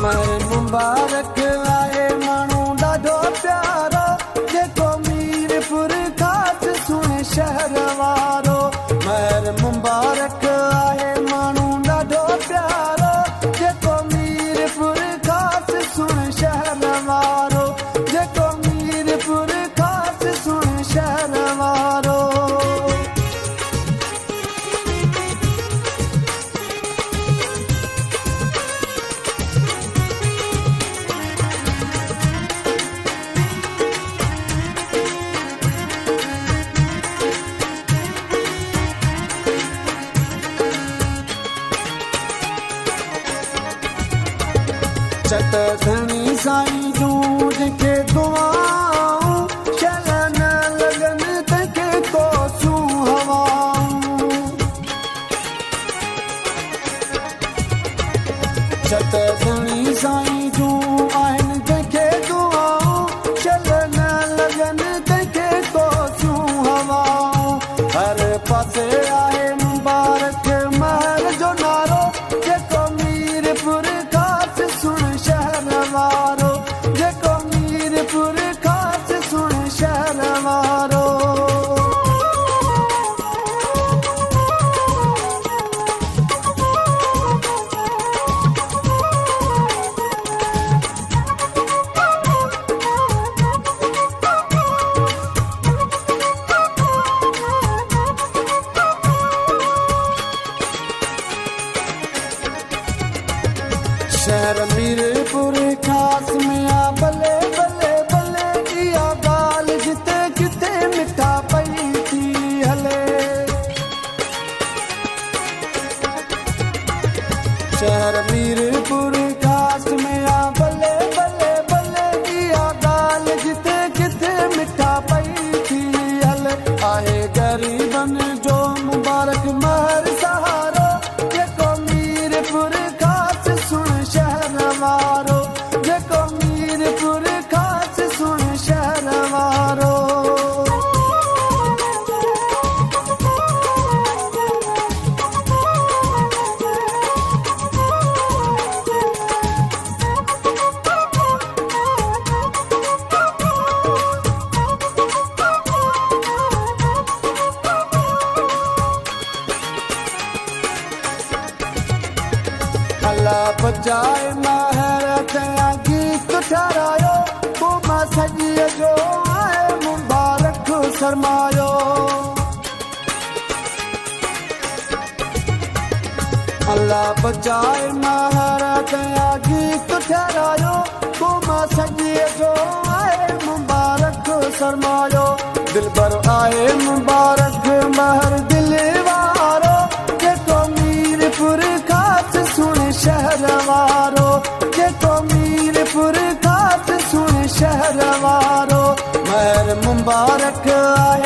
महर मुबारक आहे माण्हू ॾाढो प्यारो जेको मीरपुर ख़ासि सुहिणे शहर वारो महर मुबारक आहे माण्हू ॾाढो प्यारो जेको मीरपुर ख़ासि सुहिणे शहर वारो जेको मीरपुर ख़ासि सुहिणे शहर वारो चट धणी साईं जूं जेके दुआऊं शल न लॻनि तंहिंखे कोसूं हवाऊं चट धणी साईं जूं आहिनि जंहिंखे दुआऊं शल न लॻनि तंहिंखे कोसूं हवाऊं हर पासे आहे मुबारक महल जो नारो जेको मीरपुर ख़ासि सुहिणे शहर वारो जेको मीरपुर ख़ासि सुहिणे शहर वारो शहर मीरपुर ख़ासि में आ भले भले भले इहा ॻाल्हि जिते किथे मिठा पई थी हले शहर मीरपुर ख़ासि में आ भले भले भले इहा ॻाल्हि जिते किथे मिठा पई थी हले आहे ग़रीबनि जो मुबारक महर सहारो जेको मीरपुर ख़ासि सुहिणे शहर वारो जेको मीरपुर ख़ासि सुहिणे शहर वारो अल्लाह बचाए महर कया गीत ठारायो पोइ मां सॼीअ जो आहे मुबारक सरमायो अल्लाह बचाए महर कया गीत ठारायो पोइ मां सॼीअ जो आहे मुबारक सरमायो दिलबर आहे मुबारक महर दिल वारो जेको मीरपुर ख़ासि सुहिणे शहर वारो जेको मीरपुर ख़ासि सुहिणे शहर वारो महर मुबारक आहे